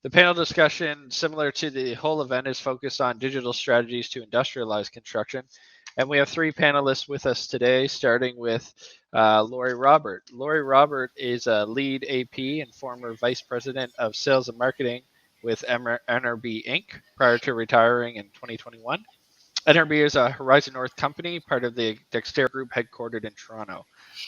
The panel discussion, similar to the whole event, is focused on digital strategies to industrialize construction. And we have three panelists with us today, starting with Laurie Robert. Laurie Robert is a lead AP and former vice president of sales and marketing with NRB Inc. prior to retiring in 2021. NRB is a Horizon North company, part of the Dexterra Group headquartered in Toronto.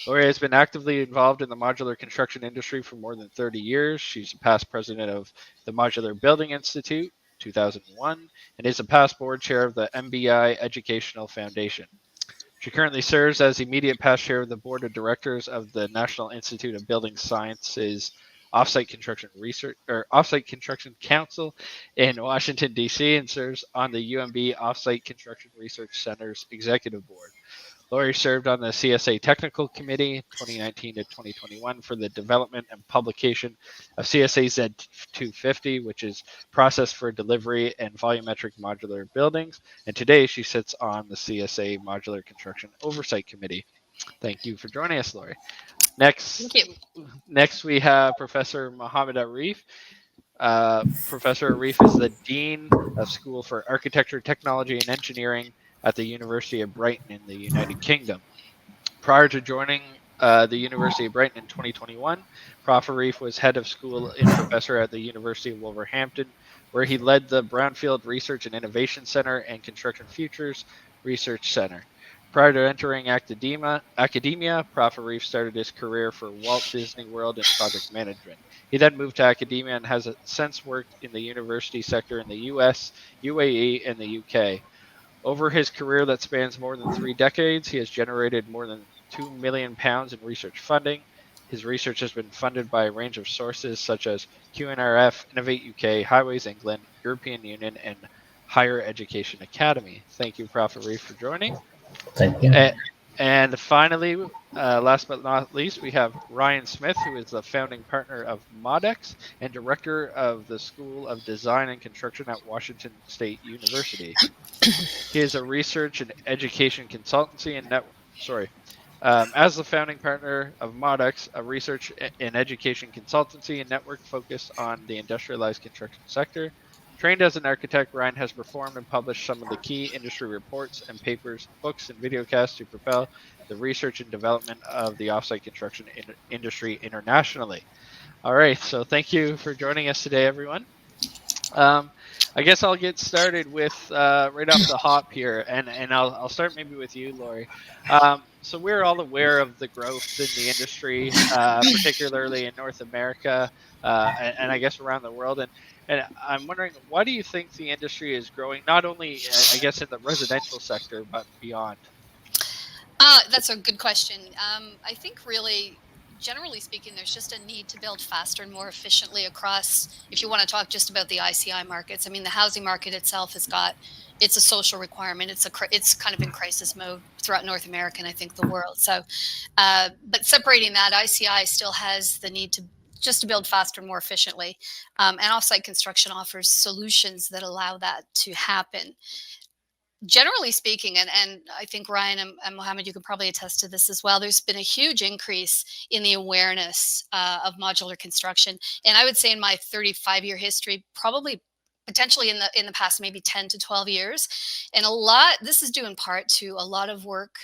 Laurie has been actively involved in the modular construction industry for more than 30 years. She's a past president of the Modular Building Institute, 2001, and is a past board chair of the MBI Educational Foundation. She currently serves as immediate past chair of the board of directors of the National Institute of Building Sciences Offsite Construction Research or Offsite Construction Council in Washington, D.C., and serves on the UMB Offsite Construction Research Center's executive board. Laurie served on the CSA Technical Committee 2019 to 2021 for the development and publication of CSA Z250, which is process for delivery and volumetric modular buildings. And today she sits on the CSA Modular Construction Oversight Committee. Thank you for joining us, Laurie. Thank you. Next we have Professor Mohammed Arif. Professor Arif is the Dean of School for Architecture, Technology, and Engineering at the University of Brighton in the United Kingdom. Prior to joining the University of Brighton in 2021, Prof. Arif was head of school and professor at the University of Wolverhampton, where he led the Brownfield Research and Innovation Center and Construction Futures Research Center. Prior to entering academia, Prof. Arif started his career for Walt Disney World in project management. He then moved to academia and has since worked in the university sector in the US, UAE, and the UK. Over his career that spans more than 3 decades, he has generated more than £2 million in research funding. His research has been funded by a range of sources such as QNRF, Innovate UK, Highways England, European Union, and Higher Education Academy. Thank you, Prof. Arif, for joining. Thank you. And finally, last but not least, we have Ryan Smith, who is the founding partner of MODEX and director of the School of Design and Construction at Washington State University. He is a research and education consultancy and as the founding partner of MODEX, a research and education consultancy and network focused on the industrialized construction sector. Trained as an architect, Ryan has performed and published some of the key industry reports and papers, books, and videocasts to propel the research and development of the offsite construction industry internationally. All right, so thank you for joining us today, everyone. I guess I'll get started with right off the hop here, and I'll start maybe with you, Laurie. So we're all aware of the growth in the industry, particularly in North America, and I guess around the world. And I'm wondering, why do you think the industry is growing, not only, I guess, in the residential sector, but beyond? That's a good question. I think really, generally speaking, there's just a need to build faster and more efficiently across, if you want to talk just about the ICI markets. I mean, the housing market itself it's a social requirement. It's kind of in crisis mode throughout North America and I think the world. So, but separating that, ICI still has the need to build faster and more efficiently. And offsite construction offers solutions that allow that to happen. Generally speaking, and I think Ryan and Mohammed, you can probably attest to this as well, there's been a huge increase in the awareness of modular construction. And I would say in my 35-year history, probably potentially in the past maybe 10 to 12 years. And this is due in part to a lot of work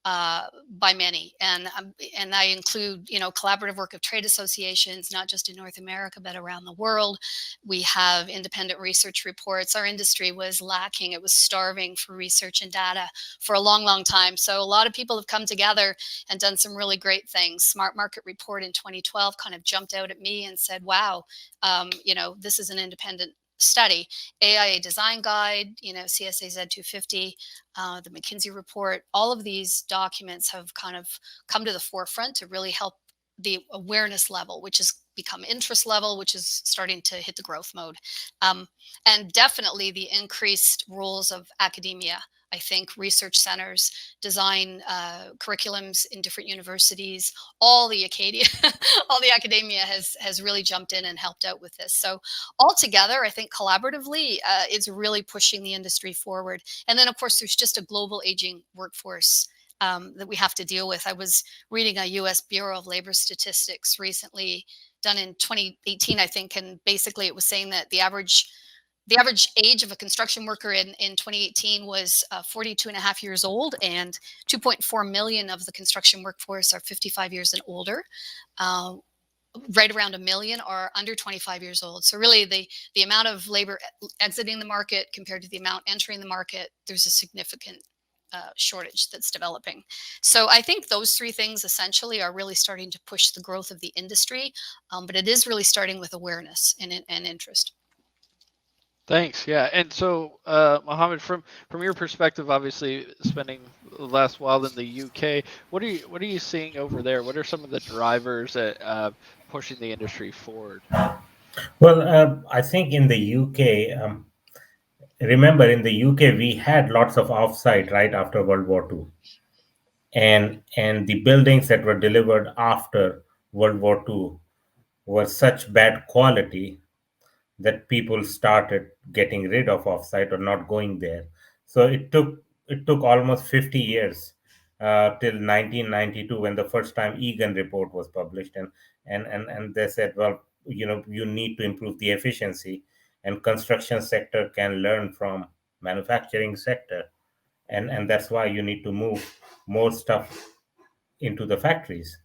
by many, and I include collaborative work of trade associations, not just in North America but around the world. We have independent research reports. Our industry was lacking; it was starving for research and data for a long, long time. So a lot of people have come together and done some really great things. Smart Market Report in 2012 kind of jumped out at me and said, "Wow, this is an independent study." AIA Design Guide, CSA Z250, the McKinsey report, all of these documents have kind of come to the forefront to really help the awareness level, which has become interest level, which is starting to hit the growth mode. And definitely the increased roles of academia. I think research centers, design curriculums in different universities, all the academia has really jumped in and helped out with this. So altogether, I think collaboratively, it's really pushing the industry forward. And then, of course, there's just a global aging workforce that we have to deal with. I was reading a U.S. Bureau of Labor Statistics recently, done in 2018, I think, and basically it was saying that the average age of a construction worker in 2018 was 42 and a half years old, and 2.4 million of the construction workforce are 55 years and older. Right around 1 million are under 25 years old. So really the amount of labor exiting the market compared to the amount entering the market, there's a significant shortage that's developing. So I think those three things essentially are really starting to push the growth of the industry, but it is really starting with awareness and interest. Thanks. Yeah, and so Mohammed, from your perspective, obviously spending the last while in the UK, what are you seeing over there? What are some of the drivers that pushing the industry forward? Well, I think in the UK, remember in the UK we had lots of offsite right after World War II, and the buildings that were delivered after World War II were such bad quality that people started getting rid of offsite or not going there. So it took almost 50 years till 1992 when the first time Egan report was published, and they said, well, you need to improve the efficiency, and construction sector can learn from manufacturing sector, and that's why you need to move more stuff into the factories.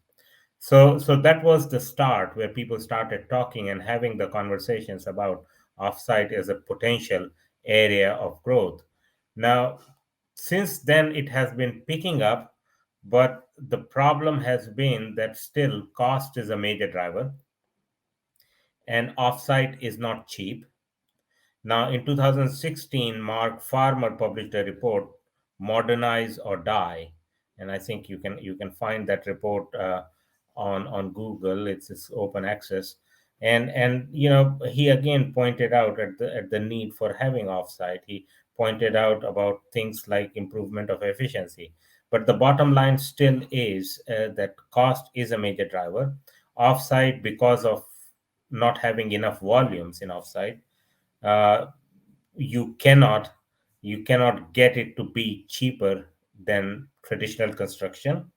So that was the start where people started talking and having the conversations about offsite as a potential area of growth. Now, since then, it has been picking up, but the problem has been that still cost is a major driver, and offsite is not cheap. Now, in 2016, Mark Farmer published a report, "Modernize or Die," and I think you can find that report on Google. It's open access, and he again pointed out at the need for having offsite. He pointed out about things like improvement of efficiency, but the bottom line still is that cost is a major driver. Offsite, because of not having enough volumes in offsite, uh, you cannot get it to be cheaper than traditional construction.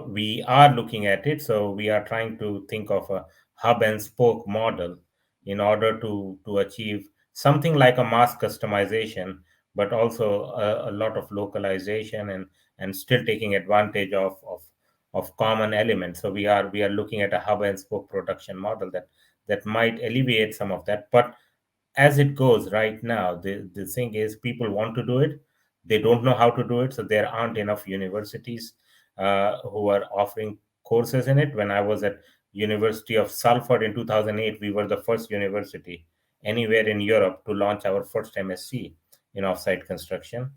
We are looking at it, so we are trying to think of a hub and spoke model in order to achieve something like a mass customization, but also a lot of localization, and still taking advantage of common elements. So we are looking at a hub and spoke production model that might alleviate some of that. But as it goes right now, the thing is people want to do it. They don't know how to do it. So there aren't enough universities who are offering courses in it. When I was at University of Salford in 2008, we were the first university anywhere in Europe to launch our first MSc in offsite construction.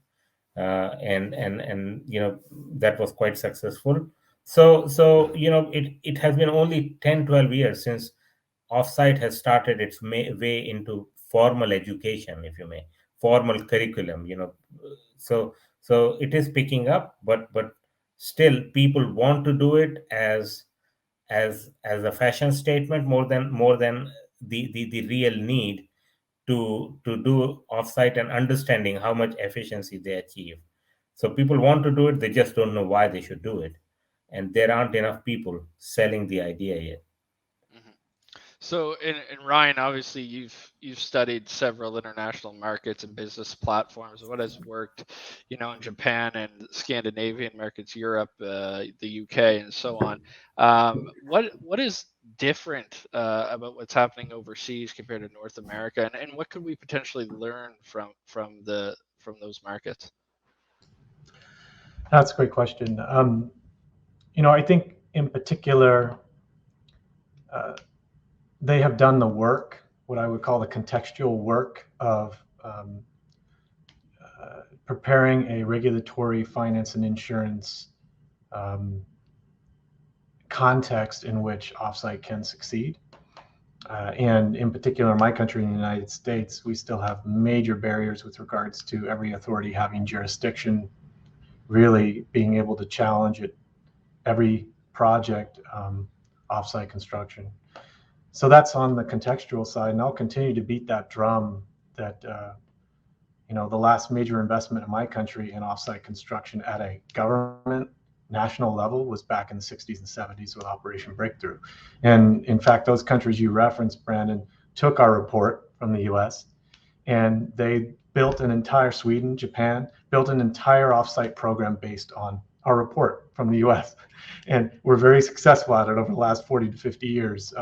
And that was quite successful. So it has been only 10-12 years since offsite has started its way into formal education, if you may, formal curriculum. So it is picking up, but still people want to do it as a fashion statement more than the real need to do offsite and understanding how much efficiency they achieve. So people want to do it, they just don't know why they should do it, and there aren't enough people selling the idea yet. Mhm. So, in Ryan, obviously you've studied several international markets and business platforms. What has worked, in Japan and Scandinavian markets, Europe, the UK, and so on. What is different about what's happening overseas compared to North America, and what could we potentially learn from those markets? That's a great question. I think in particular, they have done the work, what I would call the contextual work of preparing a regulatory, finance, and insurance context in which offsite can succeed. And in particular, in my country, in the United States, we still have major barriers with regards to every authority having jurisdiction, really being able to challenge it, every project, offsite construction. So that's on the contextual side, and I'll continue to beat that drum that the last major investment in my country in offsite construction at a government national level was back in the 60s and 70s with Operation Breakthrough. And in fact, those countries you referenced, Brandon, took our report from the US and they built an entire, Sweden, Japan, built an entire offsite program based on our report from the US. And we're very successful at it over the last 40 to 50 years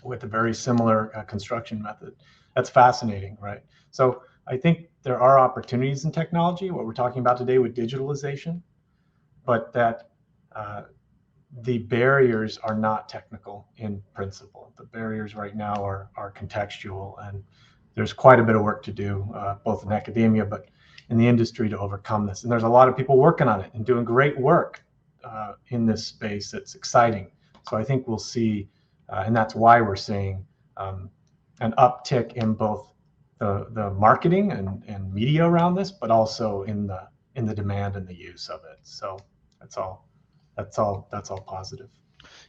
with a very similar construction method. That's fascinating, right? So I think there are opportunities in technology, what we're talking about today with digitalization, but that the barriers are not technical in principle. The barriers right now are contextual, and there's quite a bit of work to do, both in academia, but in the industry to overcome this. And there's a lot of people working on it and doing great work in this space that's exciting. So I think we'll see, and that's why we're seeing an uptick in both the marketing and media around this, but also in the demand and the use of it. So that's all positive.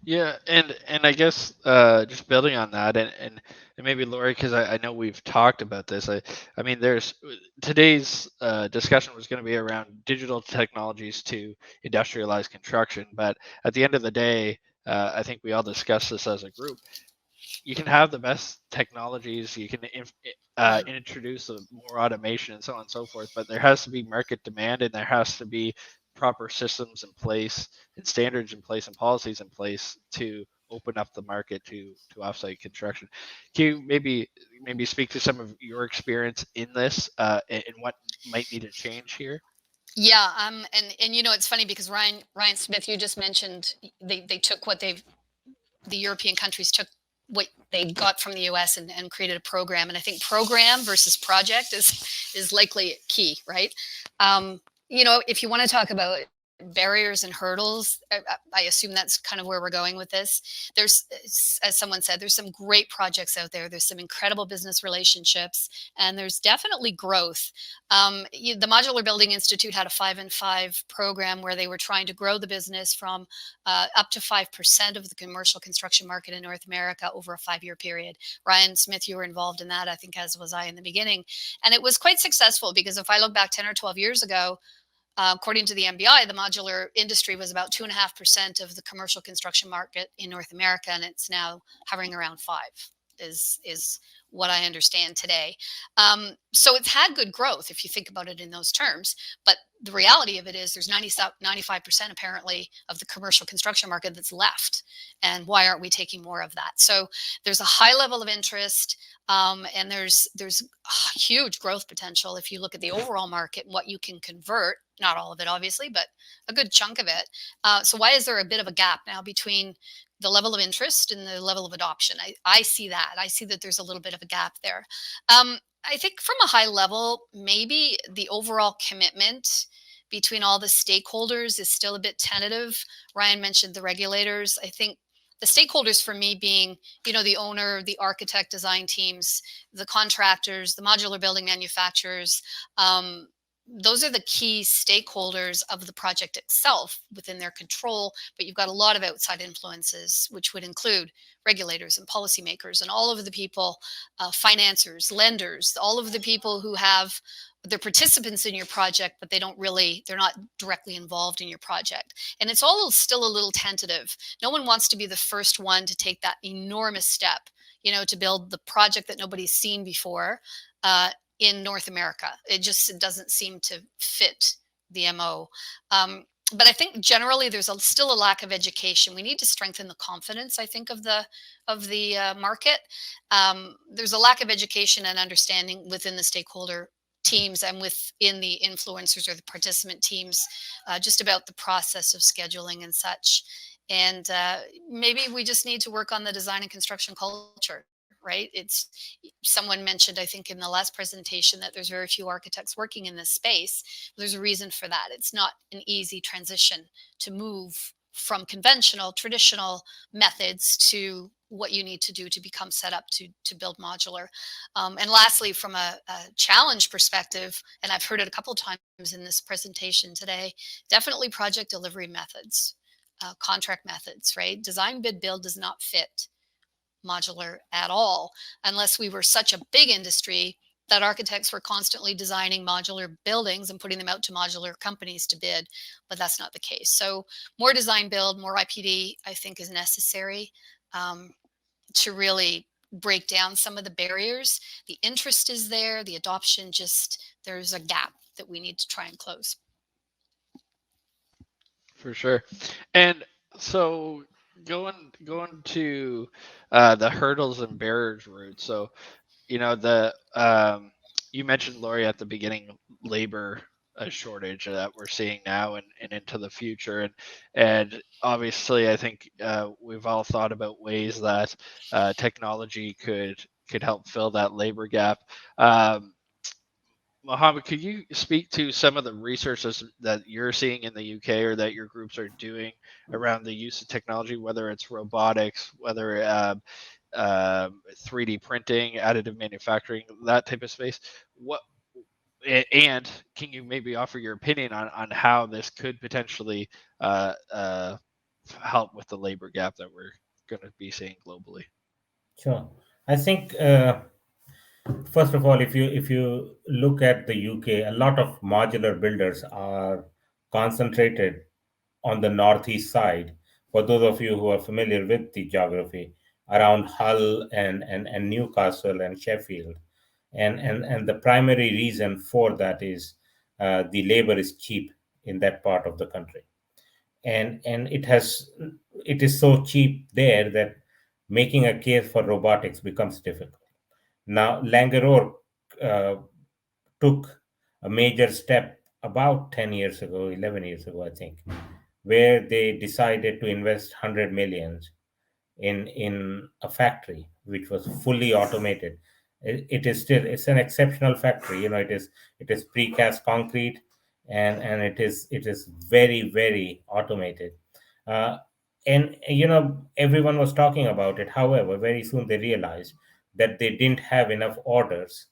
Yeah, and I guess just building on that, and maybe Laurie, because I know we've talked about this. I mean, there's today's discussion was going to be around digital technologies to industrialize construction, but at the end of the day, I think we all discussed this as a group. You can have the best technologies, you can introduce more automation and so on and so forth, but there has to be market demand, and there has to be proper systems in place and standards in place and policies in place to open up the market to offsite construction. Can you maybe speak to some of your experience in this and what might need to change here? Yeah, and it's funny because Ryan Smith, you just mentioned they took what the European countries took what they got from the US and created a program. And I think program versus project is likely key, right? If you want to talk about barriers and hurdles, I assume that's kind of where we're going with this. There's, as someone said, there's some great projects out there. There's some incredible business relationships, and there's definitely growth. The Modular Building Institute had a 5 and 5 program where they were trying to grow the business from up to 5% of the commercial construction market in North America over a 5-year period. Ryan Smith, you were involved in that, I think, as was I in the beginning. And it was quite successful because if I look back 10 or 12 years ago, according to the MBI, the modular industry was about 2.5% of the commercial construction market in North America, and it's now hovering around 5%. Is what I understand today. So it's had good growth if you think about it in those terms. But the reality of it is there's 95% apparently of the commercial construction market that's left. And why aren't we taking more of that? So there's a high level of interest. And there's huge growth potential if you look at the overall market and what you can convert. Not all of it, obviously, but a good chunk of it. So why is there a bit of a gap now between the level of interest and the level of adoption? I see that. I see that there's a little bit of a gap there. I think from a high level, maybe the overall commitment between all the stakeholders is still a bit tentative. Ryan mentioned the regulators. I think the stakeholders for me being, the owner, the architect, design teams, the contractors, the modular building manufacturers, those are the key stakeholders of the project itself within their control, but you've got a lot of outside influences, which would include regulators and policymakers and all of the people, financiers, lenders, all of the people who have they're participants in your project, but they're not directly involved in your project. And it's all still a little tentative. No one wants to be the first one to take that enormous step, to build the project that nobody's seen before in North America. It doesn't seem to fit the MO. But I think generally there's still a lack of education. We need to strengthen the confidence, I think, of the market. There's a lack of education and understanding within the stakeholder teams and within the influencers or the participant teams, just about the process of scheduling and such. And maybe we just need to work on the design and construction culture, right? Someone mentioned, I think in the last presentation, that there's very few architects working in this space. There's a reason for that. It's not an easy transition to move from conventional, traditional methods to what you need to do to become set up to build modular. And lastly, from a challenge perspective, and I've heard it a couple of times in this presentation today, definitely project delivery methods, contract methods, right? Design, bid, build does not fit modular at all, unless we were such a big industry that architects were constantly designing modular buildings and putting them out to modular companies to bid, but that's not the case. So more design build, more IPD, I think, is necessary to really break down some of the barriers. The interest is there, the adoption, just there's a gap that we need to try and close. For sure. And so going to the hurdles and barriers route. So, you know, you mentioned, Laurie, at the beginning, labor shortage that we're seeing now and into the future, and obviously I think we've all thought about ways that technology could help fill that labor gap. Mohammed, could you speak to some of the researches that you're seeing in the UK or that your groups are doing around the use of technology, whether it's robotics, whether 3D printing, additive manufacturing, that type of space? And can you maybe offer your opinion on how this could potentially help with the labor gap that we're going to be seeing globally? Sure. I think first of all, if you look at the UK, a lot of modular builders are concentrated on the northeast side. For those of you who are familiar with the geography, around Hull and Newcastle and Sheffield, and the primary reason for that is the labor is cheap in that part of the country, and it is so cheap there that making a case for robotics becomes difficult. Now, Langeroor took a major step about 10 years ago, 11 years ago, I think, where they decided to invest 100 millions in a factory which was fully automated. It's an exceptional factory. You know, it is precast concrete, and it is very, very automated. Uh, and you know, everyone was talking about it. However, very soon they realized that they didn't have enough orders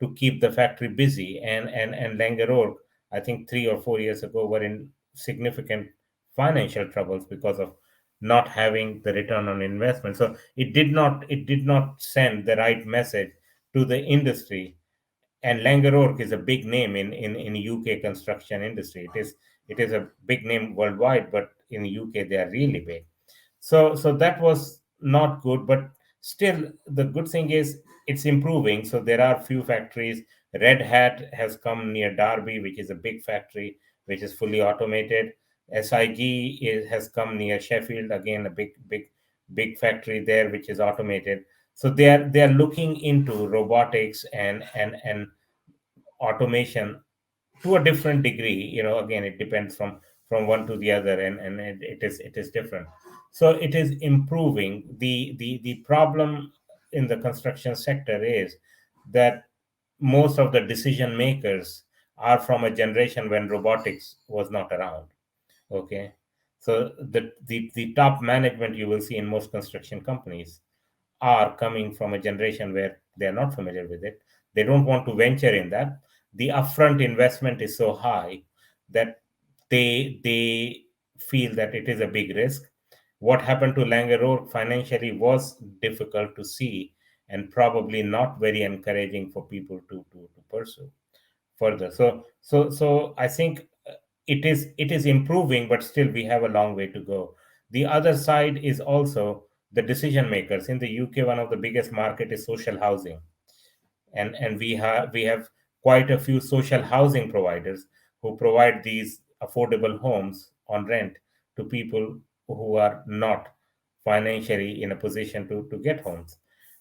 to keep the factory busy. And Langeroor, I think 3 or 4 years ago, were in significant financial troubles because of not having the return on investment. So it did not send the right message to the industry. And Langeroor is a big name in UK construction industry. It is a big name worldwide, but in UK they are really big. So that was not good, but still the good thing is it's improving. So there are few factories. Red Hat has come near Derby, which is a big factory which is fully automated. Has come near Sheffield, again a big factory there which is automated. So they are looking into robotics and automation to a different degree. You know, again, it depends from one to the other, and it is different. So it is improving. The problem in the construction sector is that most of the decision makers are from a generation when robotics was not around. Okay, so the top management you will see in most construction companies are coming from a generation where they are not familiar with it. They don't want to venture in that. The upfront investment is so high that they feel that it is a big risk. What happened to Langeroor financially was difficult to see, and probably not very encouraging for people to pursue further. So I think it is improving, but still we have a long way to go. The other side is also the decision makers in the UK. One of the biggest market is social housing, and we have quite a few social housing providers who provide these affordable homes on rent to people who are not financially in a position to get homes.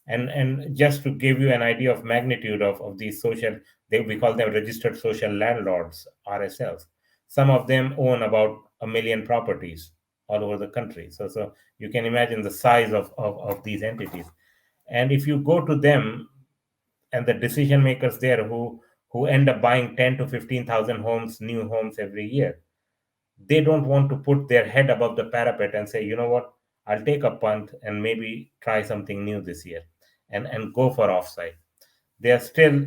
And just to give you an idea of magnitude of these we call them registered social landlords, RSLs. Some of them own about 1 million properties all over the country. So you can imagine the size of these entities. And if you go to them, and the decision makers there who end up buying 10 to 15,000 new homes every year, they don't want to put their head above the parapet and say, you know what, I'll take a punt and maybe try something new this year, and go for offsite. They are still,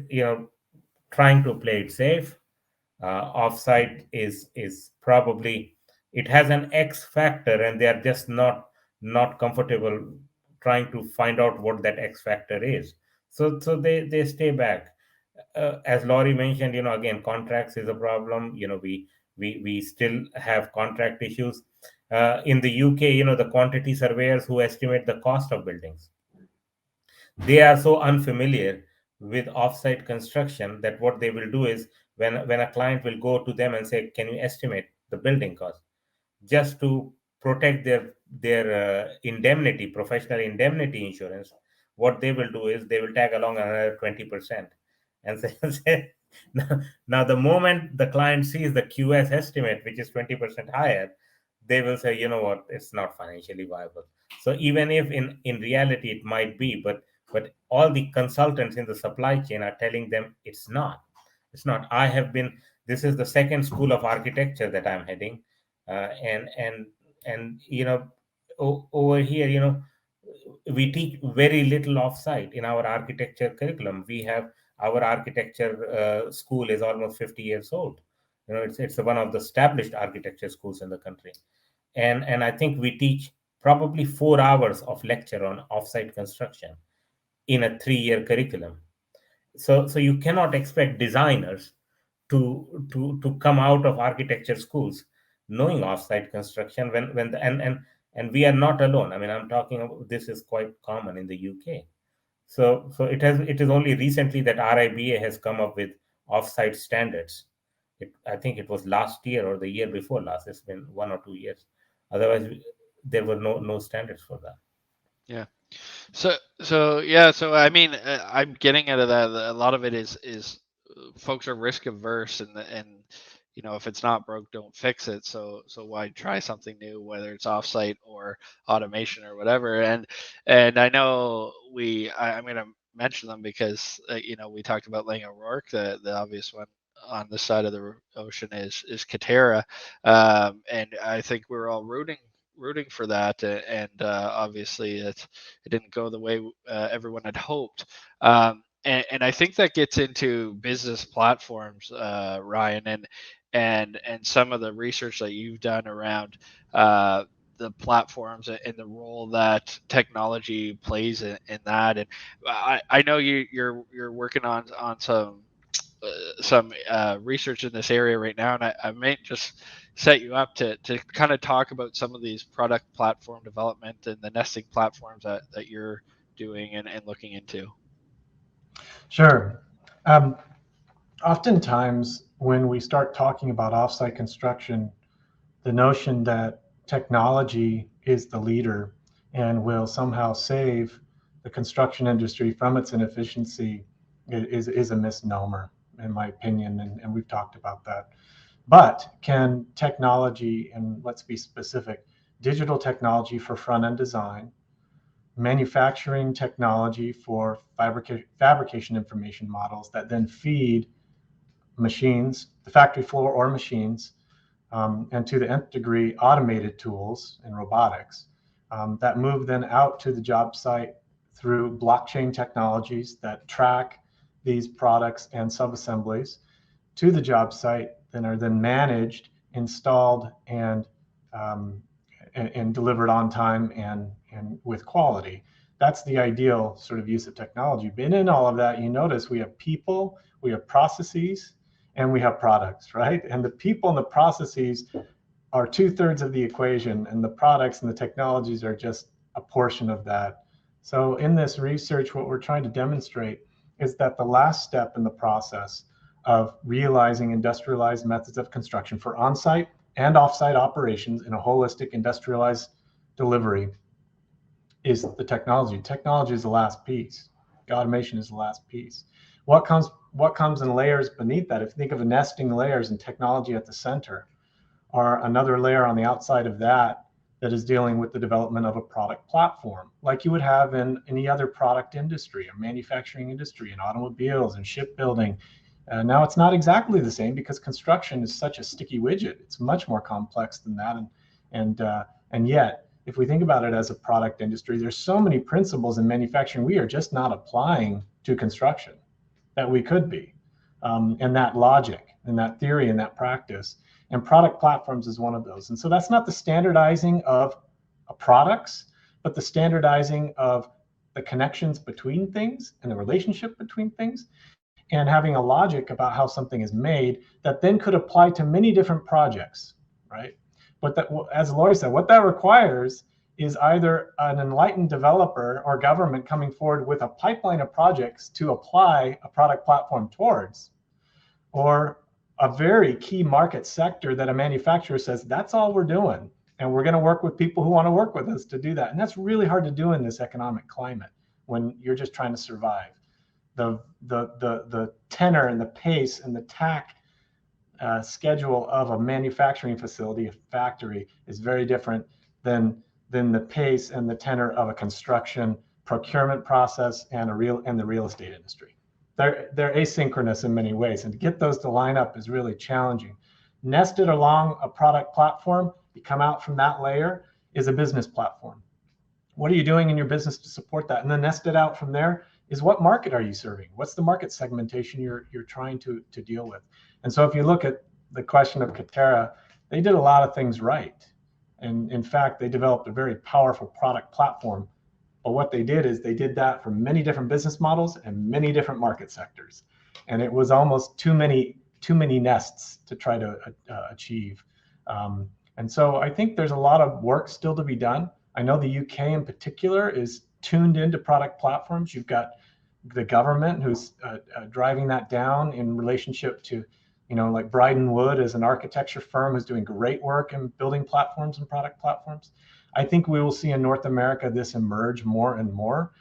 trying to play it safe. Offsite is probably, it has an X factor, and they are just not comfortable trying to find out what that X factor is. So they stay back. As Laurie mentioned, again, contracts is a problem. We still have contract issues. In the UK, the quantity surveyors who estimate the cost of buildings, they are so unfamiliar with offsite construction that what they will do is, when a client will go to them and say, can you estimate the building cost, just to protect their indemnity, professional indemnity insurance, what they will do is they will tag along another 20% and say now the moment the client sees the QS estimate, which is 20% higher, they will say, you know what, it's not financially viable. So even if in reality it might be, but all the consultants in the supply chain are telling them it's not. I have been, this is the second school of architecture that I'm heading, and over here, we teach very little offsite in our architecture curriculum. We have our architecture school is almost 50 years old. It's one of the established architecture schools in the country, and I think we teach probably 4 hours of lecture on offsite construction in a 3-year curriculum. So you cannot expect designers to come out of architecture schools knowing offsite construction and we are not alone. I mean, I'm talking about, this is quite common in the UK. So it is only recently that RIBA has come up with offsite standards. I think it was last year or the year before last. It's been 1 or 2 years. Otherwise, there were no standards for that. Yeah. So I mean, I'm getting out of that. A lot of it is folks are risk averse, and if it's not broke, don't fix it. So why try something new, whether it's offsite or automation or whatever. And I know I'm going to mention them because we talked about Lang O'Rourke. The obvious one on this side of the ocean is Katera, and I think we're all rooting for that, and obviously it didn't go the way everyone had hoped. And I think that gets into business platforms, Ryan, and some of the research that you've done around the platforms and the role that technology plays in that. And I know you're working on some research in this area right now, and I may just set you up to kind of talk about some of these product platform development and the nesting platforms that you're doing and looking into. Sure. Oftentimes, when we start talking about offsite construction, the notion that technology is the leader and will somehow save the construction industry from its inefficiency is a misnomer, in my opinion, and we've talked about that. But can technology, and let's be specific, digital technology for front-end design, manufacturing technology for fabrication information models that then feed machines, the factory floor or machines, and to the nth degree, automated tools and robotics that move then out to the job site through blockchain technologies that track these products and subassemblies to the job site, then are then managed, installed, and delivered on time and with quality. That's the ideal sort of use of technology. But in all of that, you notice we have people, we have processes, and we have products, right? And the people and the processes are 2/3 of the equation, and the products and the technologies are just a portion of that. So in this research, what we're trying to demonstrate is that the last step in the process of realizing industrialized methods of construction for on-site and off-site operations in a holistic industrialized delivery is the technology. Technology is the last piece. Automation is the last piece. What comes in layers beneath that? If you think of nesting layers and technology at the center, or another layer on the outside of that is dealing with the development of a product platform, like you would have in any other product industry, or manufacturing industry, in automobiles and shipbuilding. Now it's not exactly the same because construction is such a sticky widget. It's much more complex than that, and yet, if we think about it as a product industry, there's so many principles in manufacturing we are just not applying to construction that we could be, and that logic and that theory and that practice. And product platforms is one of those. And so that's not the standardizing of products, but the standardizing of the connections between things and the relationship between things, and having a logic about how something is made that then could apply to many different projects, right? But that, as Laurie said, what that requires is either an enlightened developer or government coming forward with a pipeline of projects to apply a product platform towards, or a very key market sector that a manufacturer says, that's all we're doing. And we're going to work with people who want to work with us to do that. And that's really hard to do in this economic climate when you're just trying to survive. The tenor and the pace and the tack schedule of a manufacturing facility, a factory, is very different than the pace and the tenor of a construction procurement process and the real estate industry. They're asynchronous in many ways, and to get those to line up is really challenging. Nested along a product platform, you come out from that layer, is a business platform. What are you doing in your business to support that? And then nested out from there is, what market are you serving? What's the market segmentation you're trying to deal with? And so if you look at the question of Katerra, they did a lot of things right. And in fact, they developed a very powerful product platform. But what they did is they did that for many different business models and many different market sectors. And it was almost too many nests to try to achieve. And so I think there's a lot of work still to be done. I know the UK in particular is tuned into product platforms. You've got the government who's driving that down in relationship to, like Brighton Wood as an architecture firm who's doing great work in building platforms and product platforms. I think we will see in North America this emerge more and more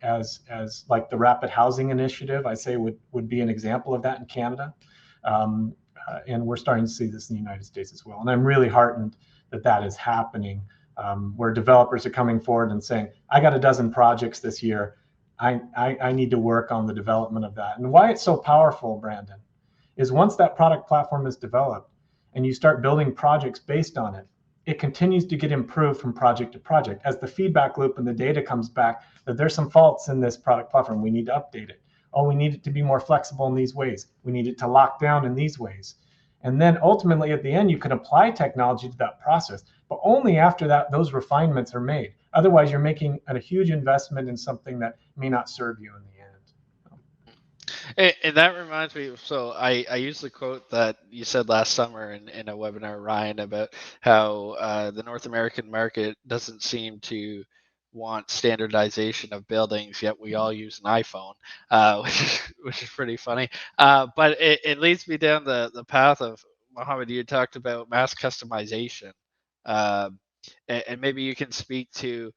as like the Rapid Housing Initiative, I say would be an example of that in Canada. And we're starting to see this in the United States as well. And I'm really heartened that is happening, where developers are coming forward and saying, I got a dozen projects this year. I need to work on the development of that. And why it's so powerful, Brandon, is once that product platform is developed and you start building projects based on it, it continues to get improved from project to project. As the feedback loop and the data comes back that there's some faults in this product platform, we need to update it. Oh, we need it to be more flexible in these ways. We need it to lock down in these ways. And then ultimately at the end, you can apply technology to that process, but only after those refinements are made. Otherwise, you're making a huge investment in something that may not serve you in the end. And that reminds me, so I used the quote that you said last summer in a webinar, Ryan, about how the North American market doesn't seem to want standardization of buildings, yet we all use an iPhone, which is pretty funny. But it leads me down the path of, Mohammed, you talked about mass customization. And maybe you can speak to,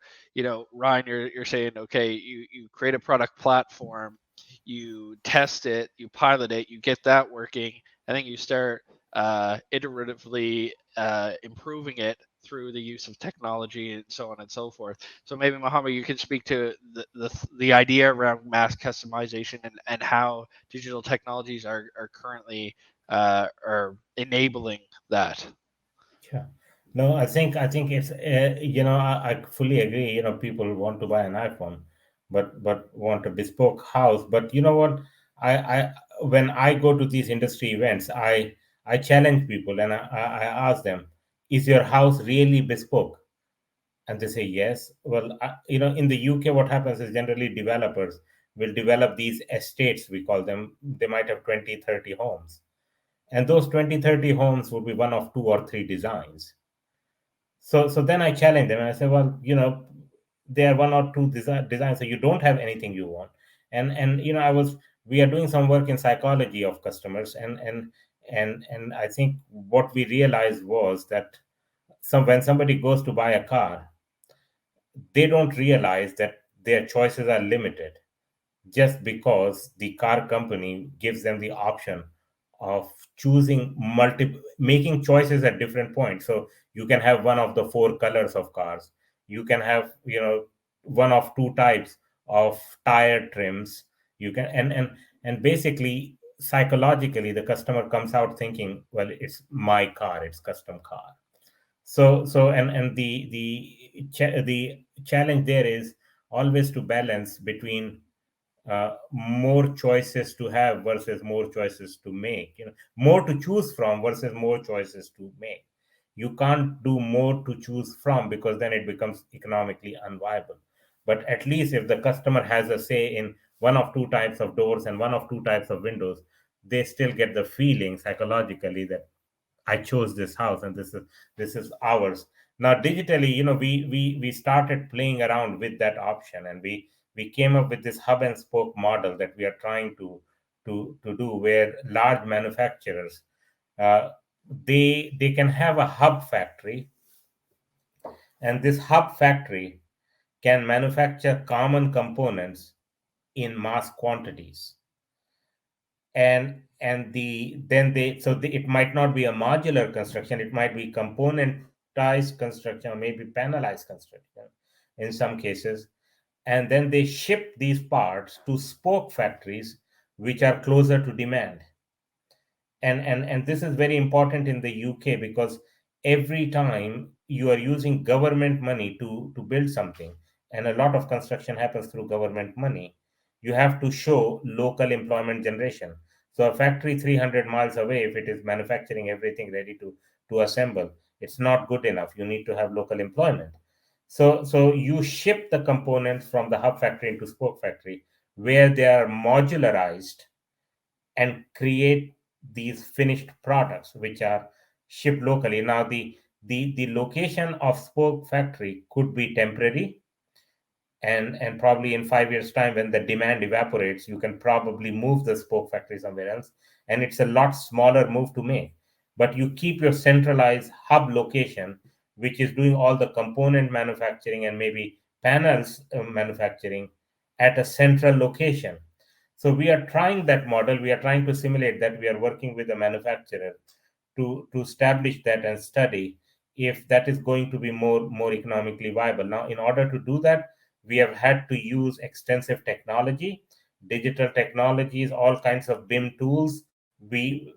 Ryan, you're saying, okay, you create a product platform, you test it, you pilot it, you get that working, and then you start iteratively improving it through the use of technology and so on and so forth. So maybe, Mohammed, you can speak to the idea around mass customization and how digital technologies are currently are enabling that. Yeah. No, I think it's I fully agree. People want to buy an iPhone, but want a bespoke house. But you know what? I when I go to these industry events, I challenge people and I ask them, is your house really bespoke? And they say yes. Well, in the UK, what happens is generally developers will develop these estates, we call them. They might have 20, 30 homes. And those 20, 30 homes would be one of 2 or 3 designs. So then I challenge them and I say, well, there are 1 or 2 designs, so you don't have anything you want. And we are doing some work in psychology of customers, and I think what we realized was that when somebody goes to buy a car, they don't realize that their choices are limited just because the car company gives them the option of making choices at different points. So you can have one of the 4 colors of cars. You can have, one of 2 types of tire trims. You can, and basically psychologically, the customer comes out thinking, well, it's my car, it's custom car. So the challenge there is always to balance between more choices to have versus more choices to make. More to choose from versus more choices to make. You can't do more to choose from, because then it becomes economically unviable. but at least if the customer has a say in one of two types of doors and one of two types of windows, they still get the feeling psychologically that I chose this house and this is ours. Now digitally, we started playing around with that option, and we came up with this hub and spoke model that we are trying to do, where large manufacturers, uh, they can have a hub factory, and this hub factory can manufacture common components in mass quantities. And it might not be a modular construction, it might be componentized construction, or maybe panelized construction in some cases. And then they ship these parts to spoke factories which are closer to demand. And this is very important in the UK, because every time you are using government money to build something, and a lot of construction happens through government money, you have to show local employment generation. So a factory 300 miles away, if it is manufacturing everything ready to assemble, it's not good enough. You need to have local employment. So you ship the components from the hub factory into spoke factory, where they are modularized and create these finished products which are shipped locally. Now the location of spoke factory could be temporary, and probably in 5 years time, when the demand evaporates, you can probably move the spoke factory somewhere else, and it's a lot smaller move to make. But you keep your centralized hub location, which is doing all the component manufacturing and maybe panels manufacturing at a central location. So we are trying that model. We are trying to simulate that. We are working with a manufacturer to establish that and study if that is going to be more economically viable. Now, in order to do that, we have had to use extensive technology, digital technologies, all kinds of BIM tools. We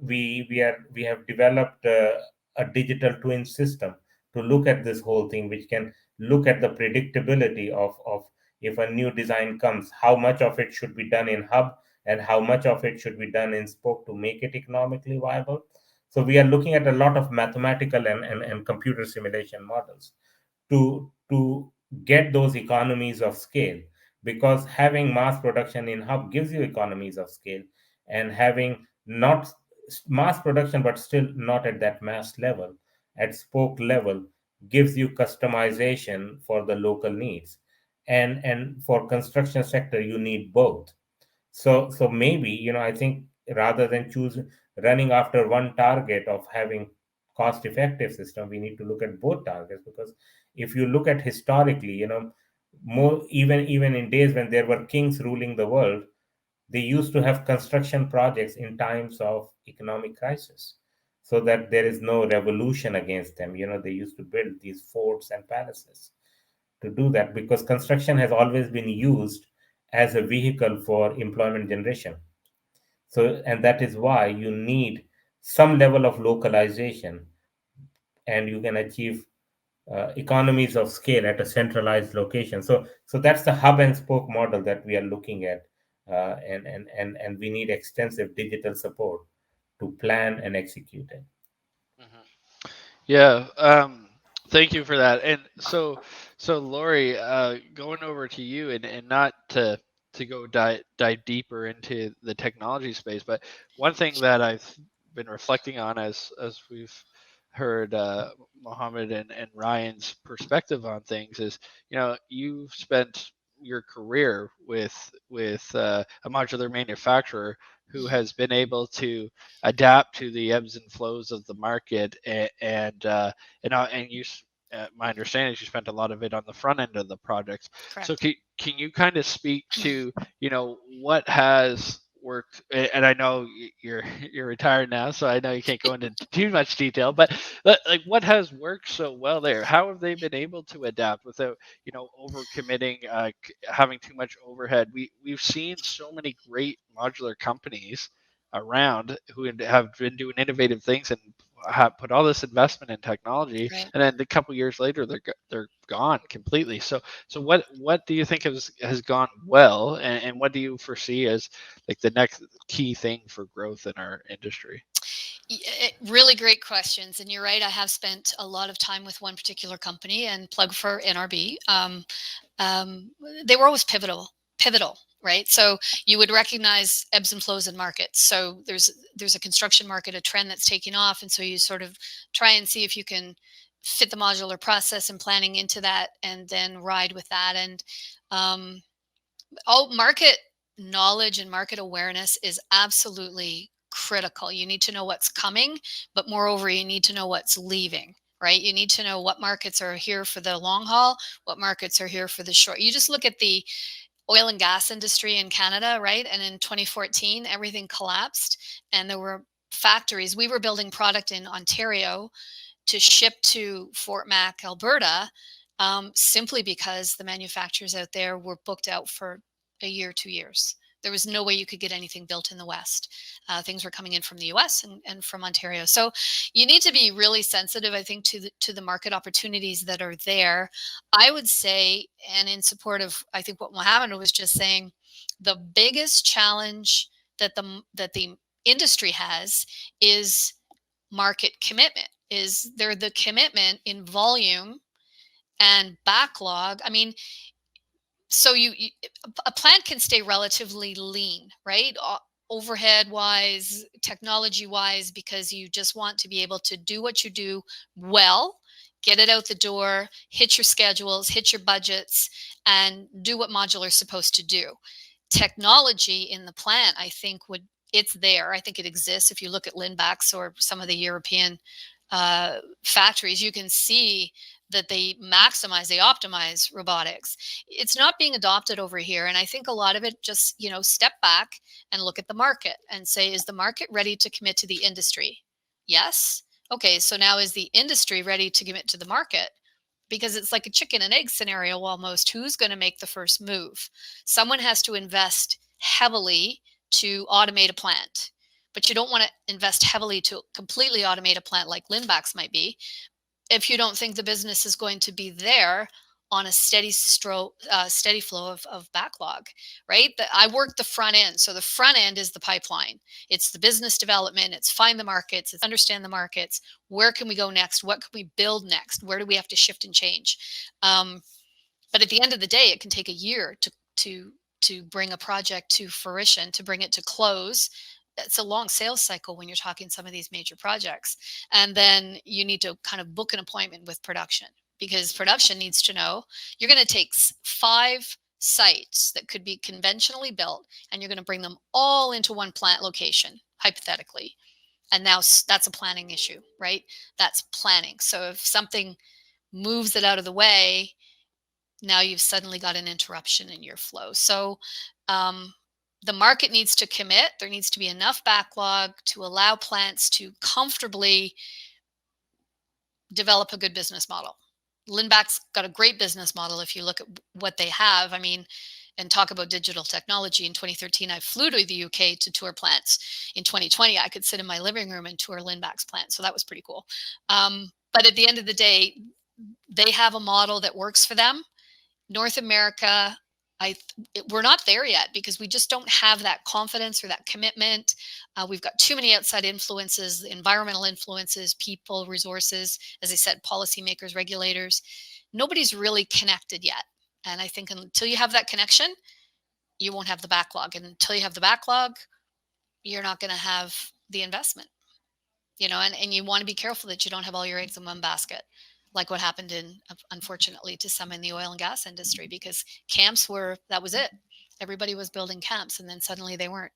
have developed a digital twin system to look at this whole thing, which can look at the predictability of if a new design comes, how much of it should be done in hub and how much of it should be done in spoke to make it economically viable. So we are looking at a lot of mathematical and computer simulation models to get those economies of scale, because having mass production in hub gives you economies of scale, and having not mass production but still not at that mass level, at spoke level, gives you customization for the local needs. And for construction sector, you need both. So maybe, I think, rather than choose running after one target of having cost effective system, we need to look at both targets. Because if you look at historically, more, even in days when there were kings ruling the world, they used to have construction projects in times of economic crisis, so that there is no revolution against them. They used to build these forts and palaces to do that, because construction has always been used as a vehicle for employment generation. So, and that is why you need some level of localization, and you can achieve economies of scale at a centralized location. So that's the hub and spoke model that we are looking at, and we need extensive digital support to plan and execute it. Mhm. Yeah. Thank you for that. And so Laurie, going over to you, and not to go dive deeper into the technology space, but one thing that I've been reflecting on as we've heard Mohammed and Ryan's perspective on things is, you've spent your career with a modular manufacturer who has been able to adapt to the ebbs and flows of the market, and you, my understanding is you spent a lot of it on the front end of the projects. Correct. So can you kind of speak to what has worked? And I know you're retired now, so I know you can't go into too much detail, but like, what has worked so well there? How have they been able to adapt without overcommitting, having too much overhead? We've seen so many great modular companies around who have been doing innovative things and have put all this investment in technology, Right. and then a couple years later they're gone completely. So what do you think has gone well, and what do you foresee as like the next key thing for growth in our industry? Really great questions, and you're right. I have spent a lot of time with one particular company, and plug for NRB. They were always pivotal, right? So you would recognize ebbs and flows in markets. So there's a construction market, a trend that's taking off, and so you sort of try and see if you can fit the modular process and planning into that, and then ride with that. And market knowledge and market awareness is absolutely critical. You need to know what's coming, but moreover, you need to know what's leaving, right? You need to know what markets are here for the long haul, what markets are here for the short. You just look at the oil and gas industry in Canada, right? And in 2014, everything collapsed, and there were factories. We were building product in Ontario to ship to Fort Mac, Alberta, simply because the manufacturers out there were booked out for a year, 2 years. There was no way you could get anything built in the West. Things were coming in from the US and from Ontario. So you need to be really sensitive, I think, to the market opportunities that are there. I would say, and in support of, I think, what Mohammed was just saying, the biggest challenge that the industry has is market commitment. Is there the commitment in volume and backlog? I mean, so a plant can stay relatively lean, right? Overhead wise, technology wise, because you just want to be able to do what you do well, get it out the door, hit your schedules, hit your budgets, and do what modular is supposed to do. Technology in the plant, I think, it's there. I think it exists. If you look at Lindbach's or some of the European factories, you can see that they maximize, they optimize robotics. It's not being adopted over here. And I think a lot of it just, step back and look at the market and say, is the market ready to commit to the industry? Yes. Okay, so now is the industry ready to commit to the market? Because it's like a chicken and egg scenario almost. Who's going to make the first move? Someone has to invest heavily to automate a plant. But you don't want to invest heavily to completely automate a plant like Lindbach's might be, if you don't think the business is going to be there on a steady flow of backlog, right? I work the front end. So the front end is the pipeline. It's the business development. It's find the markets. It's understand the markets. Where can we go next? What can we build next? Where do we have to shift and change? But at the end of the day, it can take a year to bring a project to fruition, to bring it to close. It's a long sales cycle when you're talking some of these major projects. And then you need to kind of book an appointment with production, because production needs to know you're going to take 5 sites that could be conventionally built, and you're going to bring them all into one plant location, hypothetically. And now that's a planning issue, right? That's planning. So if something moves it out of the way, now you've suddenly got an interruption in your flow. So the market needs to commit. There needs to be enough backlog to allow plants to comfortably develop a good business model. Lindbach's got a great business model if you look at what they have. I mean, and talk about digital technology. In 2013, I flew to the UK to tour plants. In 2020, I could sit in my living room and tour Lindbach's plant. So that was pretty cool. But at the end of the day, they have a model that works for them. North America, we're not there yet because we just don't have that confidence or that commitment. We've got too many outside influences, environmental influences, people, resources, as I said, policymakers, regulators. Nobody's really connected yet. And I think until you have that connection, you won't have the backlog. And until you have the backlog, you're not going to have the investment. And you want to be careful that you don't have all your eggs in one basket, like what happened unfortunately, to some in the oil and gas industry, because camps that was it. Everybody was building camps, and then suddenly they weren't.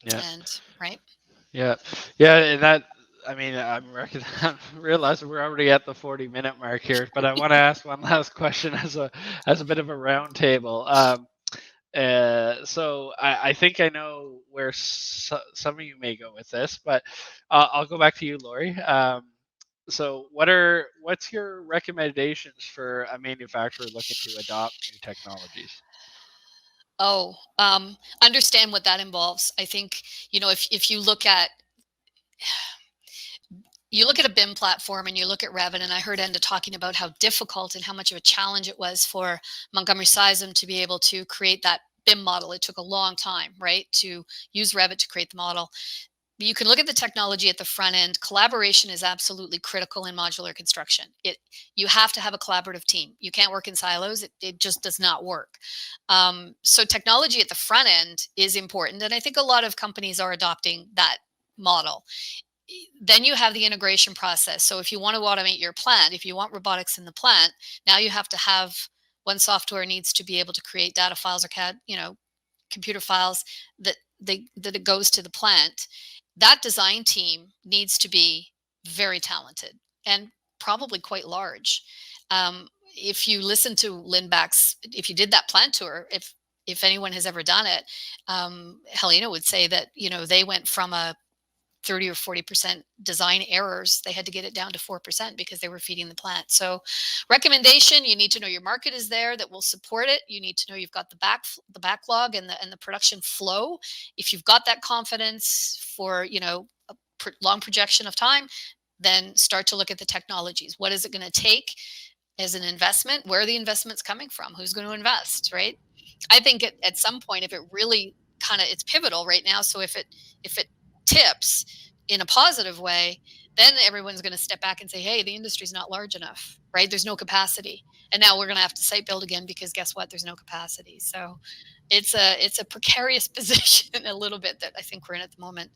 Yeah. And right. Yeah. And that, I mean, I'm realizing we're already at the 40-minute mark here, but I want to ask one last question as a bit of a round table. So I think I know where some of you may go with this, but I'll go back to you, Laurie. So what's your recommendations for a manufacturer looking to adopt new technologies? Understand what that involves. I think, if you look at a BIM platform and you look at Revit, and I heard Enda talking about how difficult and how much of a challenge it was for Montgomery Sizem to be able to create that BIM model. It took a long time, right, to use Revit to create the model. you can look at the technology at the front end. Collaboration is absolutely critical in modular construction. You have to have a collaborative team. You can't work in silos. It just does not work. So technology at the front end is important. And I think a lot of companies are adopting that model. Then you have the integration process. So if you want to automate your plant, if you want robotics in the plant, now you have to have one software needs to be able to create data files or CAD, computer files that it goes to the plant. That design team needs to be very talented and probably quite large. If you listen to Lindback's, if you did that plant tour, if anyone has ever done it, Helena would say that, they went from a 30 or 40% design errors. They had to get it down to 4% because they were feeding the plant. So recommendation, you need to know your market is there that will support it. You need to know you've got the backlog and the production flow. If you've got that confidence for, a long projection of time, then start to look at the technologies. What is it going to take as an investment? Where are the investments coming from? Who's going to invest, right? I think at some point, if it really it's pivotal right now. So if it tips in a positive way, then everyone's going to step back and say, hey, the industry's not large enough, right? There's no capacity. And now we're going to have to site build again because guess what? There's no capacity. So it's a precarious position a little bit that I think we're in at the moment.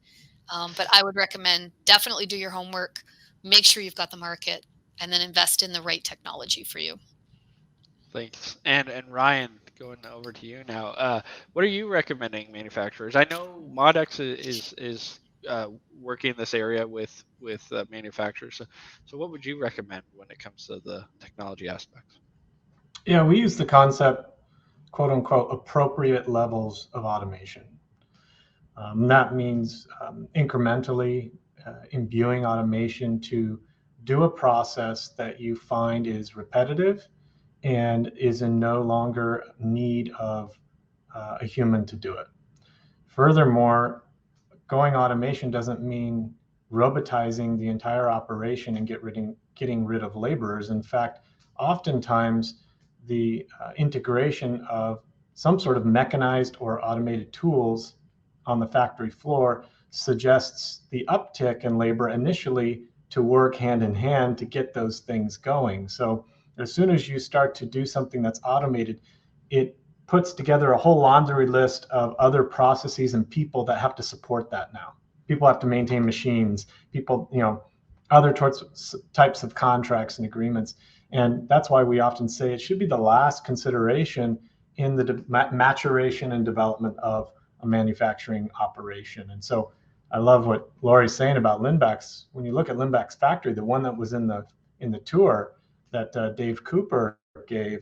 But I would recommend definitely do your homework, make sure you've got the market, and then invest in the right technology for you. Thanks. And Ryan, going over to you now. What are you recommending manufacturers? I know Modex is working in this area with manufacturers. So what would you recommend when it comes to the technology aspects? Yeah, we use the concept, quote unquote, appropriate levels of automation. That means incrementally imbuing automation to do a process that you find is repetitive and is in no longer need of a human to do it. Furthermore, going automation doesn't mean robotizing the entire operation and getting rid of laborers. In fact, oftentimes the integration of some sort of mechanized or automated tools on the factory floor suggests the uptick in labor initially to work hand in hand to get those things going. So as soon as you start to do something that's automated, it puts together a whole laundry list of other processes and people that have to support that now. People have to maintain machines, people, other types of contracts and agreements. And that's why we often say it should be the last consideration in the maturation and development of a manufacturing operation. And so I love what Laurie's saying about Lindback's. When you look at Lindback's factory, the one that was in the tour that Dave Cooper gave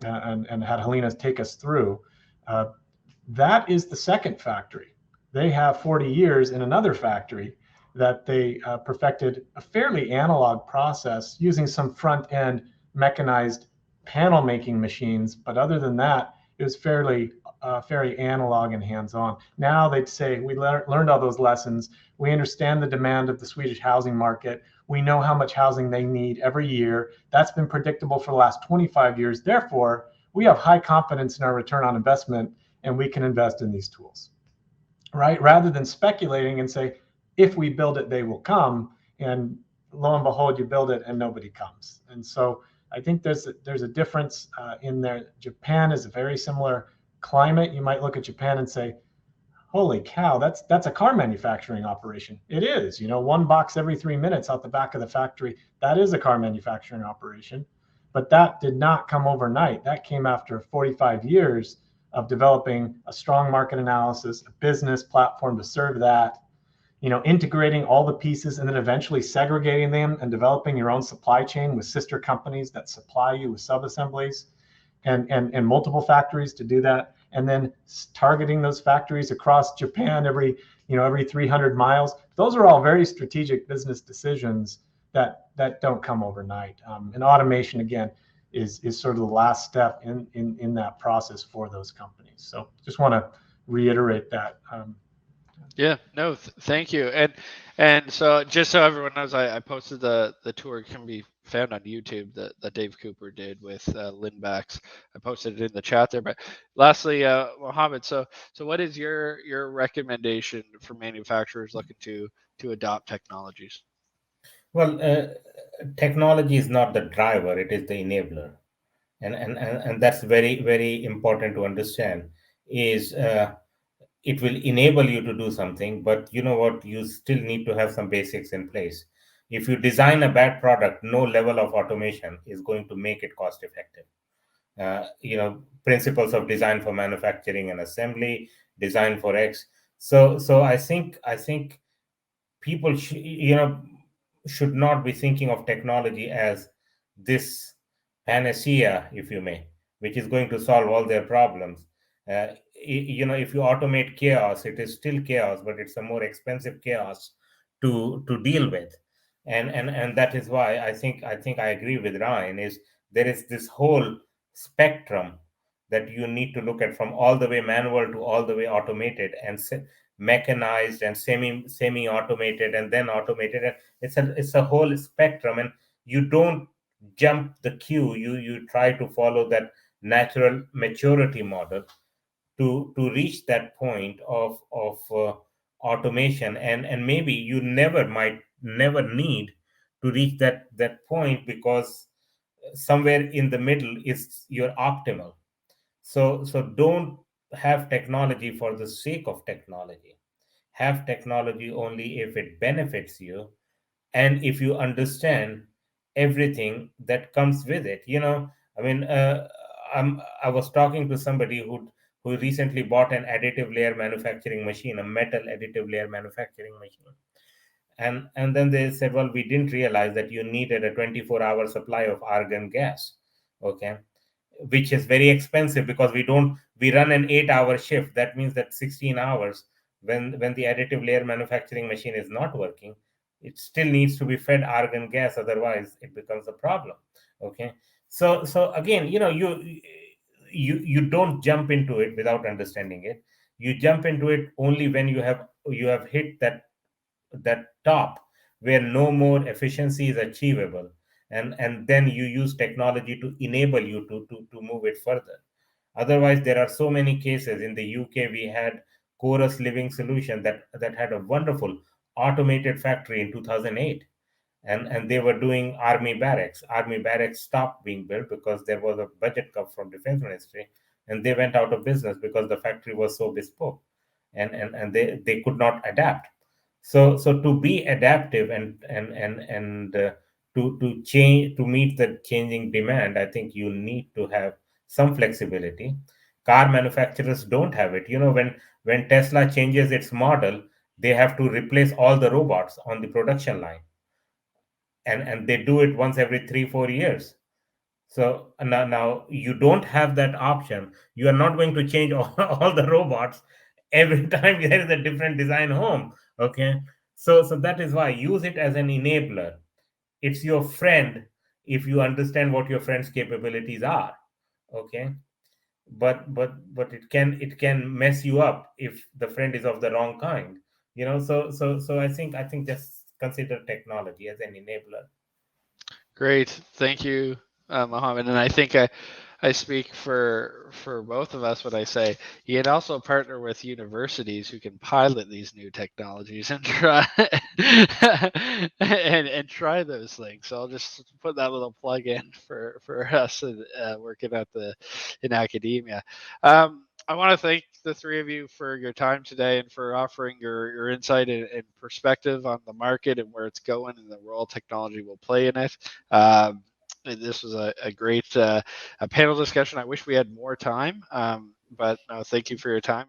and had Helena take us through, that is the second factory. They have 40 years in another factory that they perfected a fairly analog process using some front-end mechanized panel making machines. But other than that, it was fairly analog and hands-on. Now they'd say, we learned all those lessons. We understand the demand of the Swedish housing market. We know how much housing they need every year. That's been predictable for the last 25 years. Therefore, we have high confidence in our return on investment, and we can invest in these tools, right? Rather than speculating and say, if we build it, they will come. And lo and behold, you build it and nobody comes. And so I think there's a difference in there. Japan is a very similar climate. You might look at Japan and say, holy cow, that's a car manufacturing operation. It is, one box every 3 minutes out the back of the factory. That is a car manufacturing operation. But that did not come overnight. That came after 45 years of developing a strong market analysis, a business platform to serve that, integrating all the pieces and then eventually segregating them and developing your own supply chain with sister companies that supply you with sub-assemblies and multiple factories to do that. And then targeting those factories across Japan every 300 miles. Those are all very strategic business decisions that don't come overnight. And automation, again, is sort of the last step in that process for those companies. So just want to reiterate that. Yeah, no, thank you. And so just so everyone knows, I posted the tour can be found on YouTube that Dave Cooper did with Lynn Bax. I posted it in the chat there. But lastly, Mohammed, so what is your recommendation for manufacturers looking to adopt technologies? Well, technology is not the driver; it is the enabler, and that's very very important to understand. Is it will enable you to do something, but you know what? You still need to have some basics in place. If you design a bad product, no level of automation is going to make it cost effective. Principles of design for manufacturing and assembly, design for X. So I think people should not be thinking of technology as this panacea, if you may, which is going to solve all their problems. If you automate chaos, it is still chaos, but it's a more expensive chaos to deal with. And that is why I think I agree with Ryan. Is there is this whole spectrum that you need to look at, from all the way manual to all the way automated and mechanized and semi automated and then automated. And it's a whole spectrum, and you don't jump the queue. You try to follow that natural maturity model to reach that point of automation. And maybe you might never need to reach that point, because somewhere in the middle is your optimal. So don't have technology for the sake of technology. Have technology only if it benefits you, and if you understand everything that comes with it. I mean, I was talking to somebody who recently bought an additive layer manufacturing machine, a metal additive layer manufacturing machine. And then they said, well, we didn't realize that you needed a 24-hour supply of argon gas. Okay, which is very expensive, because we run an 8-hour shift. That means that 16 hours, when the additive layer manufacturing machine is not working, it still needs to be fed argon gas, otherwise it becomes a problem. Okay, so again, you don't jump into it without understanding it. You jump into it only when you have hit that top where no more efficiency is achievable, and then you use technology to enable you to move it further. Otherwise, there are so many cases. In the UK, we had Chorus Living Solution that had a wonderful automated factory in 2008, and they were doing army barracks stopped being built because there was a budget cut from defense ministry, and they went out of business because the factory was so bespoke, and they could not adapt. So to be adaptive and to change, to meet the changing demand, I think you need to have some flexibility. Car manufacturers don't have it. When Tesla changes its model, they have to replace all the robots on the production line, and they do it once every 3-4 years. So now you don't have that option. You are not going to change all the robots every time there is a different design home. Okay, so that is why use it as an enabler. It's your friend if you understand what your friend's capabilities are. Okay, but it can mess you up if the friend is of the wrong kind. So I think just consider technology as an enabler. Great, thank you, Mohammed. And I think I speak for both of us when I say you can also partner with universities who can pilot these new technologies and try and try those things. So I'll just put that little plug in for us working in academia. I want to thank the three of you for your time today and for offering your insight and perspective on the market and where it's going and the role technology will play in it. This was a great a panel discussion. I wish we had more time, but no, thank you for your time.